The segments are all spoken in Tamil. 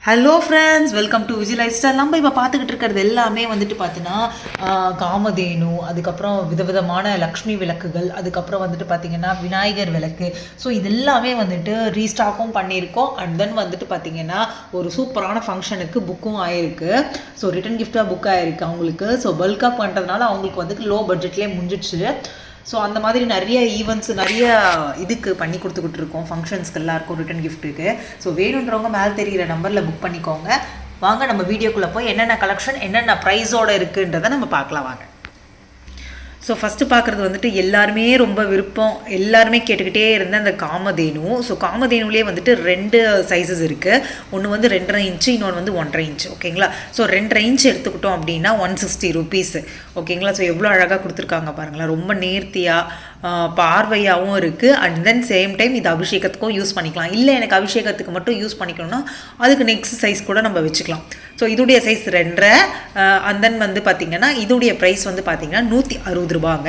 Hello friends, welcome to Vijay life style. நம்ம இப்போ பார்த்துக்கிட்டு இருக்கிறது எல்லாமே வந்துட்டு பார்த்தீங்கன்னா காமதேனு, அதுக்கப்புறம் விதவிதமான லக்ஷ்மி விளக்குகள், அதுக்கப்புறம் வந்துட்டு பார்த்தீங்கன்னா விநாயகர் விளக்கு. ஸோ இது எல்லாமே வந்துட்டு ரீஸ்டாக்கும் பண்ணியிருக்கோம். அண்ட் தென் வந்துட்டு பார்த்தீங்கன்னா ஒரு சூப்பரான ஃபங்க்ஷனுக்கு புக்கும் ஆகிருக்கு. ஸோ ரிட்டன் கிஃப்டாக புக் ஆகிருக்கு அவங்களுக்கு. ஸோ பல்காக பண்ணுறதுனால அவங்களுக்கு வந்துட்டு லோ பட்ஜெட்லேயே முடிஞ்சிடுச்சு. ஸோ அந்த மாதிரி நிறைய ஈவெண்ட்ஸ் நிறைய இதுக்கு பண்ணி கொடுத்துக்கிட்டு இருக்கோம், ஃபங்க்ஷன்ஸ்க்கு எல்லாருக்கும் ரிட்டன் கிஃப்ட்டுக்கு. ஸோ வேணுன்றவங்க மேலே தெரிகிற நம்பரில் புக் பண்ணிக்கோங்க. வாங்க நம்ம வீடியோக்குள்ளே போய் என்னென்ன கலெக்ஷன் என்னென்ன ப்ரைஸோடு இருக்குன்றதை நம்ம பார்க்கலாம் வாங்க. ஸோ ஃபஸ்ட்டு பார்க்குறது வந்துட்டு எல்லாருமே ரொம்ப விருப்பம், எல்லாருமே கேட்டுக்கிட்டே இருந்த அந்த காமதேனு. ஸோ காமதேனுலேயே வந்துட்டு 2 சைஸஸ் இருக்குது. ஒன்று வந்து 2.5 இன்ச்சு, இன்னொன்று வந்து 1.5 இன்ச்சு. ஓகேங்களா? ஸோ 2.5 இன்ச் எடுத்துக்கிட்டோம் அப்படின்னா 160 ருபீஸ். ஓகேங்களா? ஸோ எவ்வளோ அழகாக கொடுத்துருக்காங்க பாருங்களேன், ரொம்ப நேர்த்தியாக பார்வையாகவும் இருக்குது. அண்ட் தென் சேம் டைம் இது அபிஷேகத்துக்கும் யூஸ் பண்ணிக்கலாம். இல்லை எனக்கு அபிஷேகத்துக்கு மட்டும் யூஸ் பண்ணிக்கணும்னா அதுக்கு நெக்ஸ்ட் சைஸ் கூட நம்ம வச்சுக்கலாம். ஸோ இதோடைய சைஸ் 2.5. அண்ட் தென் வந்து பார்த்திங்கன்னா இதோடைய ப்ரைஸ் வந்து பார்த்திங்கன்னா 160 ரூபாங்க.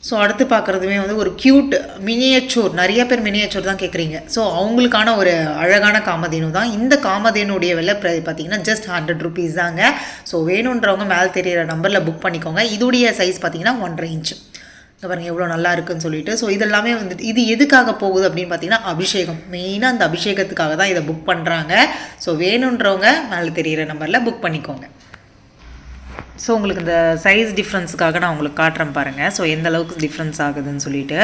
ஸோ அடுத்து பார்க்குறதுமே வந்து ஒரு க்யூட் மினியேச்சூர், நிறைய பேர் மினியேச்சூர் தான் கேட்குறீங்க. ஸோ அவங்களுக்கான ஒரு அழகான காமதேனு தான். இந்த காமதேனுடைய விலை பார்த்தீங்கன்னா ஜஸ்ட் 100 ருபீஸ் தாங்க. ஸோ வேணுன்றவங்க மேலே தெரியிற நம்பரில் புக் பண்ணிக்கோங்க. இதோடைய சைஸ் பார்த்தீங்கன்னா 1.5 இன்ச்சு. இங்கே பாருங்கள் எவ்வளோ நல்லா இருக்குன்னு சொல்லிட்டு. ஸோ இதெல்லாமே வந்துட்டு இது எதுக்காக போகுது அப்படின்னு பார்த்தீங்கன்னா அபிஷேகம். மெயினாக அந்த அபிஷேகத்துக்காக தான் இதை புக் பண்ணுறாங்க. ஸோ வேணுன்றவங்க மேலே தெரியிற நம்பரில் புக் பண்ணிக்கோங்க. ஸோ உங்களுக்கு இந்த சைஸ் டிஃப்ரென்ஸுக்காக நான் உங்களுக்கு காட்டுறேன் பாருங்கள். ஸோ எந்த அளவுக்கு டிஃப்ரென்ஸ் ஆகுதுன்னு சொல்லிட்டு.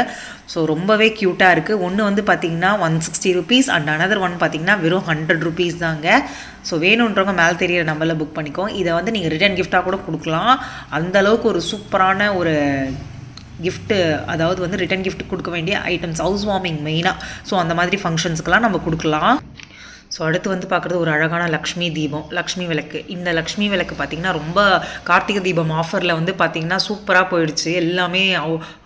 ஸோ ரொம்பவே க்யூட்டாக இருக்குது. ஒன்று வந்து பார்த்திங்கன்னா 160 ருபீஸ் அண்ட் அனதர் ஒன் பார்த்திங்கன்னா வெறும் 100 ருபீஸ் தாங்க. ஸோ வேணுன்றவங்க மேலே தெரியிற நம்பரில் புக் பண்ணிக்கோங்க. இதை வந்து நீங்கள் ரிட்டன் கிஃப்டாக கூட கொடுக்கலாம். அந்தளவுக்கு ஒரு சூப்பரான ஒரு கிஃப்ட்டு, அதாவது வந்து ரிட்டன் கிஃப்ட் கொடுக்க வேண்டிய ஐட்டம்ஸ், ஹவுஸ் வார்மிங் மெயினாக. ஸோ அந்த மாதிரி ஃபங்க்ஷன்ஸ்க்கெலாம் நம்ம கொடுக்கலாம். ஸோ அடுத்து வந்து பார்க்குறது ஒரு அழகான லக்ஷ்மி தீபம், லக்ஷ்மி விளக்கு. இந்த லக்ஷ்மி விளக்கு பார்த்திங்கன்னா ரொம்ப கார்த்திகை தீபம் ஆஃபரில் வந்து பார்த்திங்கன்னா சூப்பராக போயிடுச்சு. எல்லாமே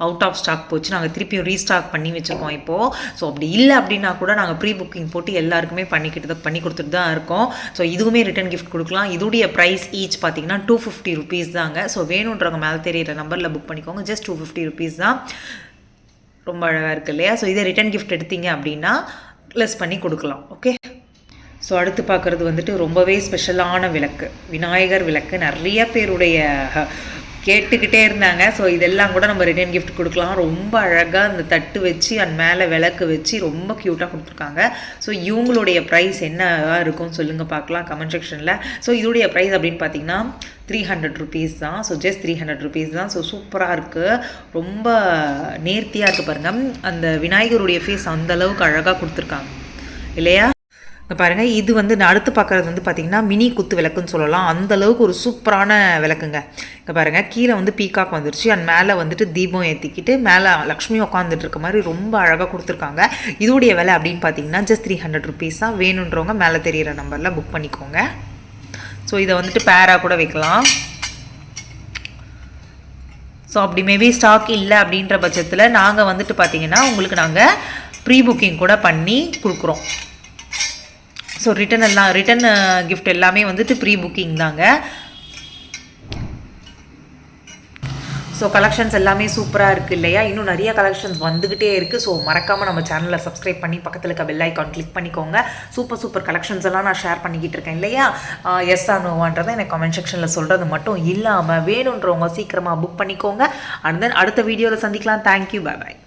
அவுட் ஆஃப் ஸ்டாக் போச்சு. நாங்கள் திருப்பியும் ரீஸ்டாக் பண்ணி வச்சுருக்கோம் இப்போது. ஸோ அப்படி இல்லை அப்படின்னா கூட நாங்கள் ப்ரீ புக்கிங் போட்டு எல்லாருக்குமே பண்ணி கொடுத்துட்டு தான் இருக்கோம். ஸோ இதுவுமே ரிட்டன் கிஃப்ட் கொடுக்கலாம். இதோடைய ப்ரைஸ் ஈச் பார்த்திங்கன்னா 250 ருபீஸ் தாங்க. ஸோ வேணுன்றவங்க மேலே தெரியிற நம்பரில் புக் பண்ணிக்கோங்க. ஜஸ்ட் 250 ருபீஸ் தான். ரொம்ப அழகாக இருக்குது இல்லையா? ஸோ இதை ரிட்டன் கிஃப்ட் எடுத்தீங்க அப்படின்னா லெஸ் பண்ணி கொடுக்கலாம். ஓகே. ஸோ அடுத்து பார்க்குறது வந்துட்டு ரொம்பவே ஸ்பெஷலான விளக்கு, விநாயகர் விளக்கு. நிறைய பேருடைய கேட்டுக்கிட்டே இருந்தாங்க. ஸோ இதெல்லாம் கூட நம்ம ரிட்டன் கிஃப்ட் கொடுக்கலாம். ரொம்ப அழகாக அந்த தட்டு வச்சு அண்ட் மேலே விளக்கு வச்சு ரொம்ப க்யூட்டாக கொடுத்துருக்காங்க. ஸோ இவங்களுடைய ப்ரைஸ் என்னவாக இருக்கும்னு சொல்லுங்கள் பார்க்கலாம் கமெண்ட் செக்ஷனில். ஸோ இதோடைய ப்ரைஸ் அப்படின்னு பார்த்தீங்கன்னா 300 ருபீஸ் தான். ஸோ ஜஸ்ட் 300 ருபீஸ் தான். ஸோ சூப்பராக இருக்குது, ரொம்ப நேர்த்தியாக இருக்குது பாருங்கள். அந்த விநாயகருடைய ஃபேஸ் அந்தளவுக்கு அழகாக கொடுத்துருக்காங்க இல்லையா? இங்கே பாருங்கள், இது வந்து அடுத்து பார்க்குறது வந்து பார்த்திங்கன்னா மினி குத்து விளக்குன்னு சொல்லலாம். அந்தளவுக்கு ஒரு சூப்பரான விளக்குங்க. இங்கே பாருங்கள், கீழே வந்து பீகாக் வந்துருச்சு அண்ட் மேலே வந்துட்டு தீபம் ஏற்றிக்கிட்டு மேலே லக்ஷ்மி உட்காந்துட்டு இருக்க மாதிரி ரொம்ப அழகாக கொடுத்துருக்காங்க. இதோடைய விலை அப்படின்னு பார்த்தீங்கன்னா ஜஸ்ட் 300 ருபீஸ் தான். வேணுன்றவங்க மேலே தெரிகிற நம்பரில் புக் பண்ணிக்கோங்க. ஸோ இதை வந்துட்டு பேராக கூட வைக்கலாம். ஸோ அப்படி மேபி ஸ்டாக் இல்லை அப்படின்ற பட்சத்தில் நாங்கள் வந்துட்டு பார்த்திங்கன்னா உங்களுக்கு நாங்கள் ப்ரீ புக்கிங் கூட பண்ணி கொடுக்குறோம். ஸோ ரிட்டன் கிஃப்ட் எல்லாமே வந்துட்டு ப்ரீ புக்கிங் தாங்க. ஸோ கலெக்ஷன்ஸ் எல்லாமே சூப்பராக இருக்குது இல்லையா? இன்னும் நிறைய கலெக்ஷன்ஸ் வந்துக்கிட்டே இருக்குது. ஸோ மறக்காமல் நம்ம சேனலை சப்ஸ்கிரைப் பண்ணி பக்கத்தில் இருக்க பெல் ஐக்கான் கிளிக் பண்ணிக்கோங்க. சூப்பர் கலெக்ஷன்ஸ் எல்லாம் நான் ஷேர் பண்ணிக்கிட்டு இருக்கேன் இல்லையா? எஸ் ஆர் நோவான்றதை எனக்கு கமெண்ட் செக்ஷனில் சொல்கிறது மட்டும் இல்லாமல் வேணுன்றவங்க சீக்கிரமாக புக் பண்ணிக்கோங்க. அண்ட் தென் அடுத்த வீடியோவில் சந்திக்கலாம். Thank you, bye bye.